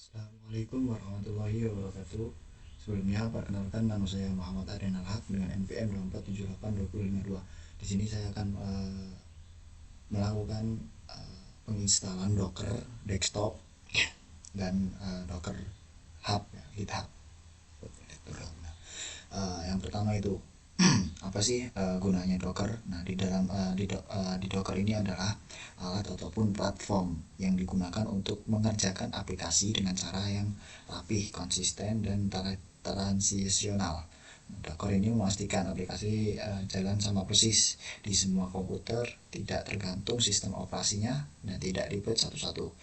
Assalamualaikum warahmatullahi wabarakatuh. Sebelumnya perkenalkan, nama saya Muhammad Aryan Alhaq dengan NPM 24782052. Di sini saya akan melakukan penginstalan Docker desktop dan Docker Hub ya, GitHub. Yang pertama itu apa sih gunanya Docker? Nah, di Docker ini adalah alat ataupun platform yang digunakan untuk mengerjakan aplikasi dengan cara yang rapih, konsisten, dan transisional. Docker ini memastikan aplikasi jalan sama persis di semua komputer, tidak tergantung sistem operasinya, dan tidak ribet satu-satu.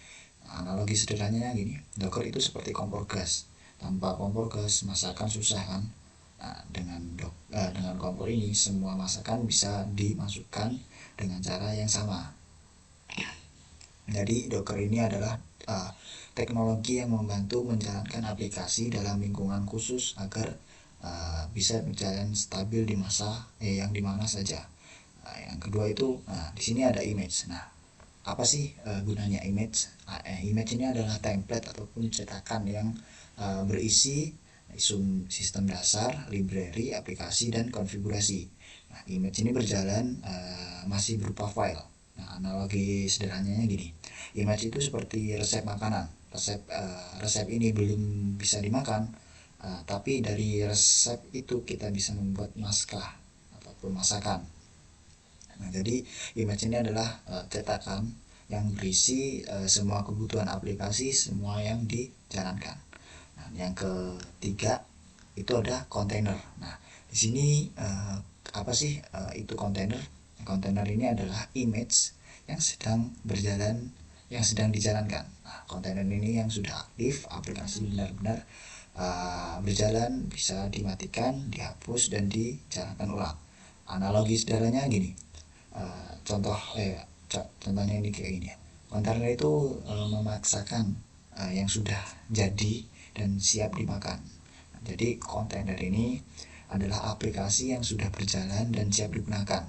Analogi sederhananya gini, Docker itu seperti kompor gas. Tanpa kompor gas, masakan susah kan? Nah, dengan kompor ini semua masakan bisa dimasukkan dengan cara yang sama. Jadi Docker ini adalah teknologi yang membantu menjalankan aplikasi dalam lingkungan khusus agar bisa berjalan stabil di masa yang dimana saja. Yang kedua itu, di sini ada image. Nah, apa sih gunanya image? Image ini adalah template ataupun cetakan yang berisi sistem dasar, library, aplikasi, dan konfigurasi. Nah, image ini berjalan masih berupa file. Nah, analogi sederhananya gini, image itu seperti resep makanan. Resep ini belum bisa dimakan, tapi dari resep itu kita bisa membuat maskah ataupun masakan. Nah, jadi image ini adalah cetakan yang berisi semua kebutuhan aplikasi, semua yang dijalankan. Nah, yang ketiga itu ada kontainer. Nah, di sini apa sih itu kontainer? Kontainer ini adalah image yang sedang berjalan, yang sedang dijalankan. Nah, kontainer ini yang sudah aktif, aplikasi benar-benar berjalan, bisa dimatikan, dihapus, dan dijalankan ulang. Analogi sederhananya gini, contohnya ini kayak gini. Kontainer itu memaksakan yang sudah jadi dan siap dimakan. Jadi kontainer ini adalah aplikasi yang sudah berjalan dan siap digunakan.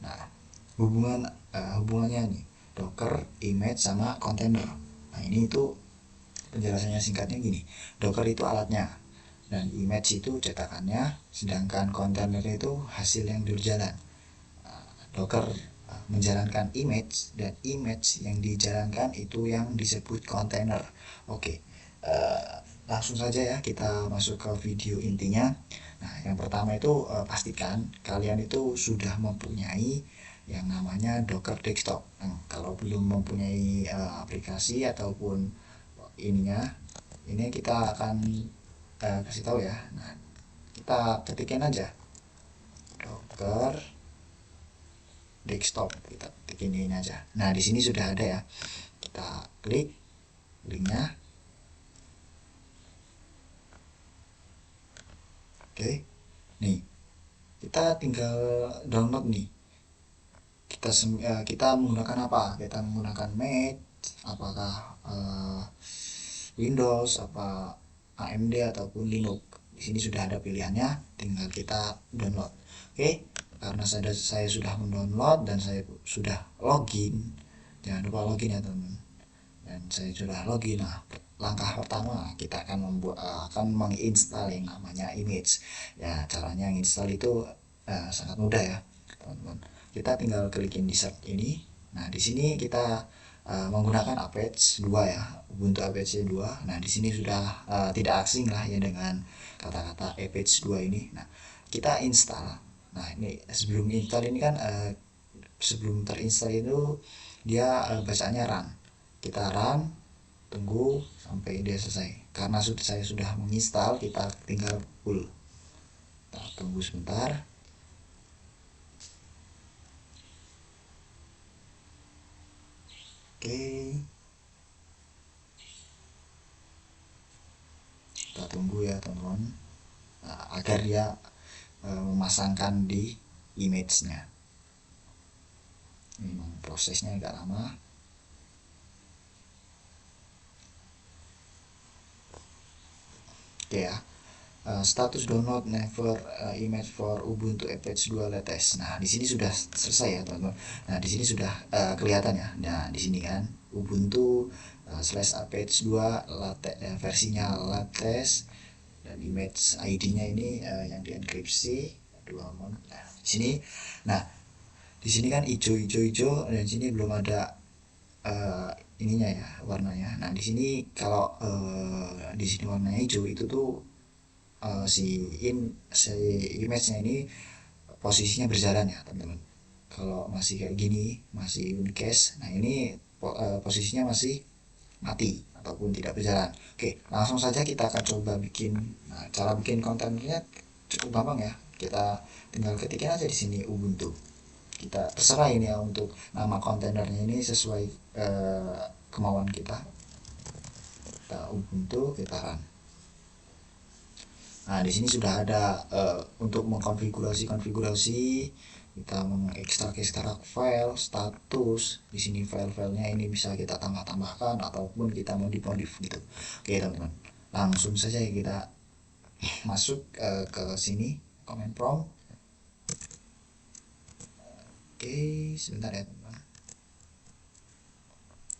Nah, hubungannya nih, Docker, image, sama kontainer. Nah, ini itu penjelasannya singkatnya gini. Docker itu alatnya dan image itu cetakannya, sedangkan kontainer itu hasil yang berjalan. Docker menjalankan image, dan image yang dijalankan itu yang disebut kontainer. Oke, langsung saja ya kita masuk ke video intinya. Nah, yang pertama itu pastikan kalian itu sudah mempunyai yang namanya Docker desktop. Kalau belum mempunyai aplikasi ataupun ininya, ini kita akan kasih tahu ya. Nah, kita ketikkan aja Docker desktop, kita ketik ini aja. Nah, di sini sudah ada ya. Kita klik linknya. Oke, nih kita tinggal download nih. Kita menggunakan apa? Kita menggunakan Mac, apakah Windows, apa AMD ataupun Linux. Di sini sudah ada pilihannya, tinggal kita download. Oke, karena saya sudah mendownload dan saya sudah login. Jangan lupa login ya teman-teman. Dan saya sudah login. Nah, langkah pertama kita akan menginstal yang namanya image. Ya, caranya menginstal itu sangat mudah ya teman-teman. Kita tinggal klik insert ini. Nah, di sini kita menggunakan Apache 2 ya, Ubuntu Apache 2. Nah, di sini sudah tidak asing lah ya dengan kata-kata Apache 2 ini. Nah, kita install. Nah, ini sebelum install ini kan sebelum terinstall itu dia bacaannya run. Kita run, tunggu sampai dia selesai. Karena saya sudah menginstal, kita tinggal full. Kita tunggu sebentar. Oke, kita tunggu ya teman-teman, agar dia memasangkan di image-nya. Memang prosesnya agak lama. Oke ya. status download never image for Ubuntu Apache 2 latest. Nah, di sini sudah selesai ya, teman-teman. Nah, di sini sudah kelihatan ya. Nah, di sini kan Ubuntu slash Apache 2 versinya latest, dan image ID-nya ini yang dienkripsi dua mon. Nah, di sini, nah di sini kan hijau, dan di sini belum ada ininya ya, warnanya. Nah, di sini kalau di sini warnanya hijau itu tuh si image-nya ini posisinya berjalan ya, teman-teman. Kalau masih kayak gini, masih unicast, nah ini posisinya masih mati ataupun tidak berjalan. Oke, langsung saja kita akan coba bikin. Nah, cara bikin kontennya cukup gampang ya. Kita tinggal ketikin aja di sini Ubuntu. Kita terserah ini ya untuk nama kontainernya ini sesuai kemauan kita. Kita Ubuntu, kita run. Nah, di sini sudah ada untuk mengkonfigurasi, kita mengekstrak file, status. Di sini file-filenya ini bisa kita tambah-tambahkan ataupun kita modif gitu. Oke, teman-teman. Langsung saja kita masuk ke sini, command prompt. Oke, sebentar ya, teman-teman.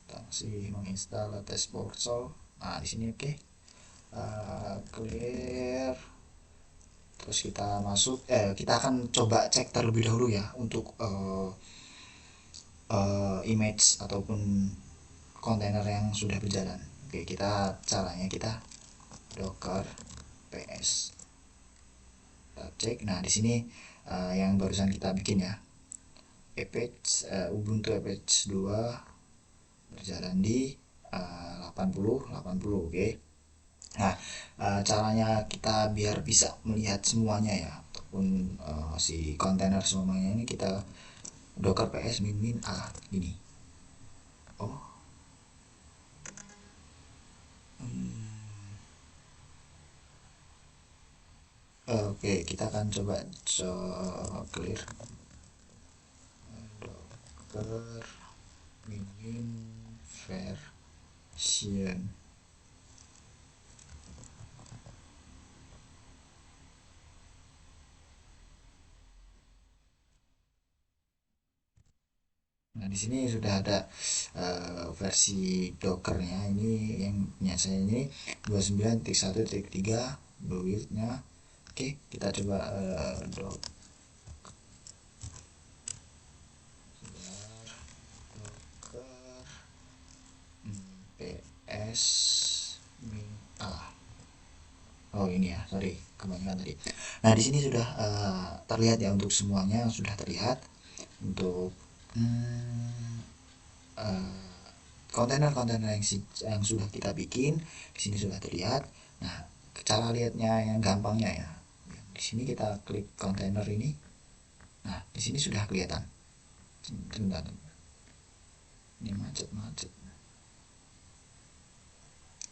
Kita masih menginstal latest Borsol. Nah, di sini oke. Clear. Terus kita masuk, kita akan coba cek terlebih dahulu ya untuk image ataupun kontainer yang sudah berjalan. Oke, caranya kita docker ps, kita cek. Nah, di sini yang barusan kita bikin ya, Apache Ubuntu Apache 2 berjalan di 80. Oke. Nah, caranya kita biar bisa melihat semuanya ya, ataupun si kontainer semuanya ini, kita docker ps min a gini. Oh, oke, kita akan coba clear docker min version. Nah, di sini sudah ada versi Dockernya. Ini yang punya saya ini 29.1.3 build-nya. Oke, kita coba docker ps min a. Oh, ini ya, sorry, kebanyakan tadi. Nah, di sini sudah terlihat ya, untuk semuanya sudah terlihat. Untuk kontainer-kontainer yang sudah kita bikin di sini sudah terlihat. Nah, cara lihatnya yang gampangnya ya, di sini kita klik kontainer ini. Nah, di sini sudah kelihatan. Sebentar, ini macet.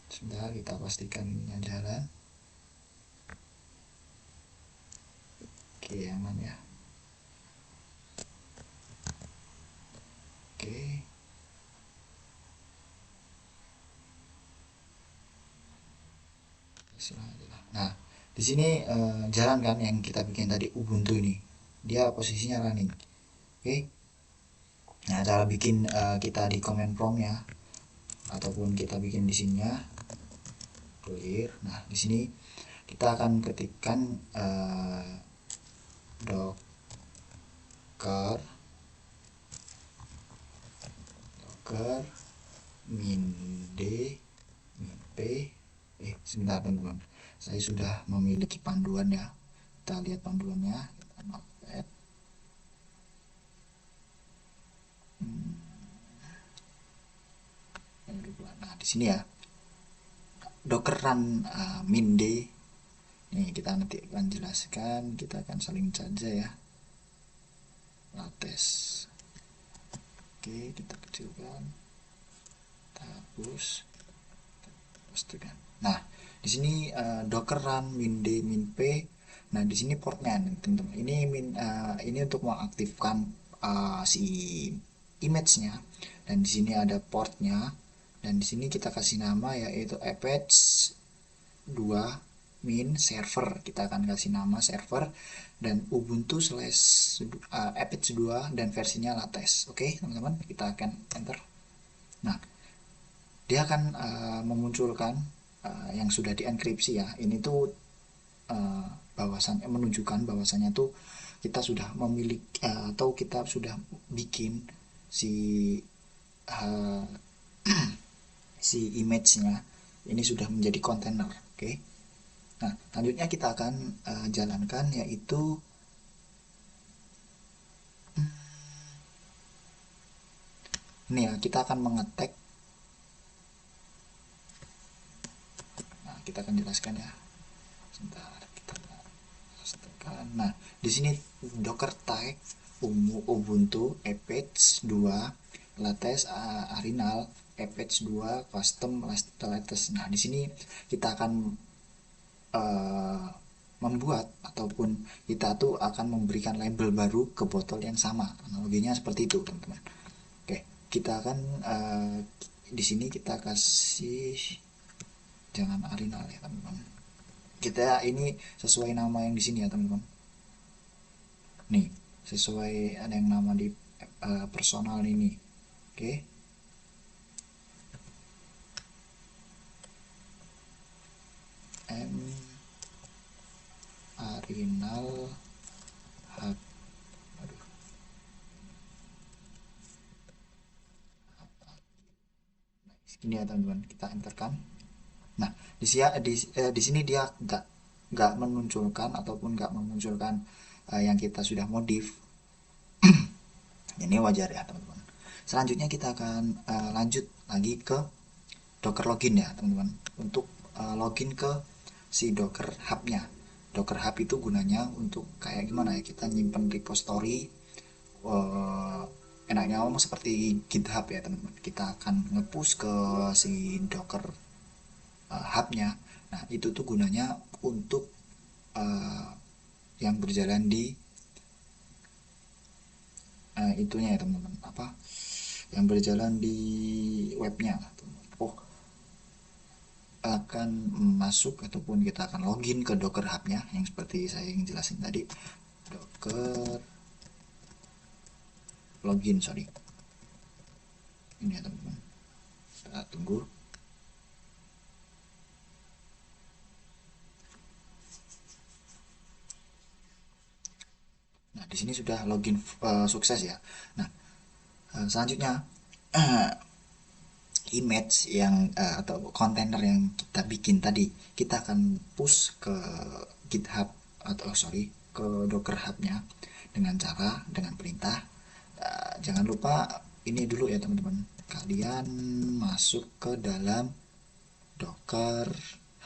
Sebentar, kita pastikan ininya jalan. Oke, aman ya. Oke. Nah, di sini jalan kan yang kita bikin tadi, Ubuntu ini. Dia posisinya running. Oke. Nah, cara bikin kita di command prompt ya, ataupun kita bikin di sininya clear. Nah, di sini kita akan ketikkan docker min d min p. Sebentar, teman-teman, saya sudah memiliki panduan ya. Kita lihat panduannya, kita notepad. Nah, di sini ya, docker run min d. Nih, kita nanti akan jelaskan, kita akan saling saja ya, latest. Oke, kita kecilkan, kita hapus, pastikan. Nah, di sini docker run min d min p. Nah, di sini portnya, teman-teman. Ini untuk mengaktifkan si image-nya, dan di sini ada portnya, dan di sini kita kasih nama yaitu Apache 2 min server, kita akan kasih nama server, dan ubuntu slash apache 2 dan versinya lattes. Oke teman-teman, kita akan enter. Nah, dia akan memunculkan yang sudah dienkripsi ya. Ini tuh bahwasannya menunjukkan bahwasannya tuh kita sudah memiliki atau kita sudah bikin si uh, si image-nya ini sudah menjadi kontainer. Oke. Nah, selanjutnya kita akan jalankan, yaitu ini ya, kita akan mengetek. Nah, kita akan jelaskan ya. Sebentar, kita pastikan. Nah, di sini docker tag ubuntu apache 2 lattes arinal apache 2 custom lattes. Nah, di sini kita akan membuat ataupun kita tuh akan memberikan label baru ke botol yang sama. Analoginya seperti itu, teman-teman. Oke, kita akan di sini kita kasih, jangan arinal ya, teman-teman. Kita ini sesuai nama yang di sini ya, teman-teman. Nih, sesuai ada yang nama di personal ini. Oke. M arinal hub. Aduh. Ini ya teman-teman, kita enterkan. Nah, di sini dia nggak menunjukkan ataupun nggak memunculkan yang kita sudah modif. Ini wajar ya teman-teman. Selanjutnya kita akan lanjut lagi ke docker login ya teman-teman, untuk login ke si docker hub-nya. Docker hub itu gunanya untuk kayak gimana ya, kita nyimpen repository, enaknya ngomong seperti GitHub ya teman-teman. Kita akan nge-push ke si docker hub-nya. Nah, itu tuh gunanya untuk yang berjalan di itunya ya teman-teman, apa yang berjalan di webnya. Oh, akan masuk ataupun kita akan login ke docker hub-nya yang seperti saya yang jelasin tadi. Docker login, sorry, ini ya teman-teman. Kita tunggu. Nah, di sini sudah login sukses ya. Nah, selanjutnya image yang atau kontainer yang kita bikin tadi, kita akan push ke GitHub atau ke Docker Hub-nya dengan perintah. Jangan lupa ini dulu ya teman-teman, kalian masuk ke dalam Docker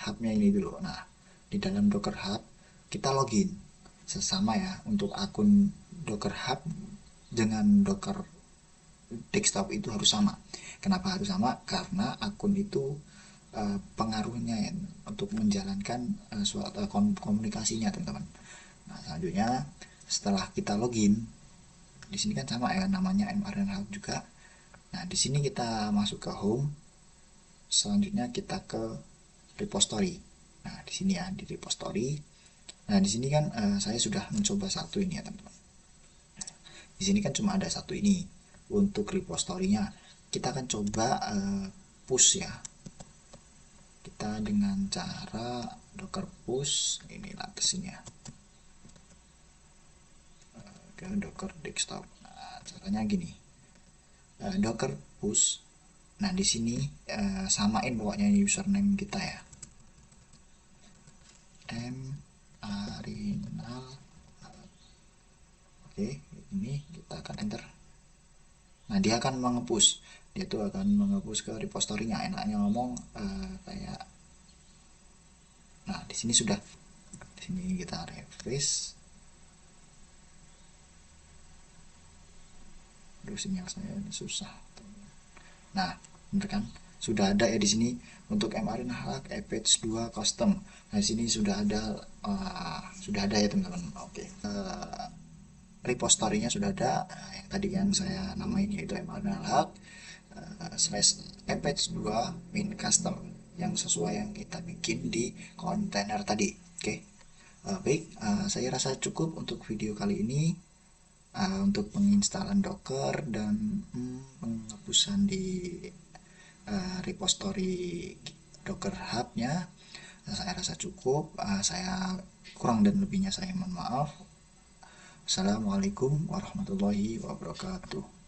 Hub-nya ini dulu. Nah, di dalam Docker Hub kita login sesama ya, untuk akun Docker Hub dengan Docker desktop itu harus sama. Kenapa harus sama? Karena akun itu pengaruhnya ya untuk menjalankan suatu komunikasinya teman-teman. Nah, selanjutnya setelah kita login, di sini kan sama ya namanya mRNA juga. Nah, di sini kita masuk ke home. Selanjutnya kita ke repository. Nah, di sini ya di repository. Nah, di sini kan saya sudah mencoba satu ini ya teman-teman. Di sini kan cuma ada satu ini. Untuk repository-nya kita akan coba push ya. Kita dengan cara docker push ini lattesnya ke docker desktop. Nah, caranya gini. Docker push. Nah, di sini samain pokoknya username kita ya. Arinal. Oke, ini kita akan enter. Nah, dia akan mengepush. Dia tuh akan mengepush ke repository-nya. Enaknya ngomong kayak. Nah, di sini sudah. Di sini kita refresh. Aduh, sinyal saya ini susah. Nah, bener kan? Sudah ada ya di sini untuk mRNA apache 2 custom. Nah, di sini sudah ada ya teman-teman. Oke. Repository-nya sudah ada, yang tadi yang saya namain yaitu mRNA slash apache 2 min custom. yang sesuai yang kita bikin di kontainer tadi. Oke. Baik, saya rasa cukup untuk video kali ini, untuk penginstalan Docker dan penghapusan di repository Docker Hub-nya. Saya rasa cukup. Saya kurang dan lebihnya saya mohon maaf. Assalamualaikum warahmatullahi wabarakatuh.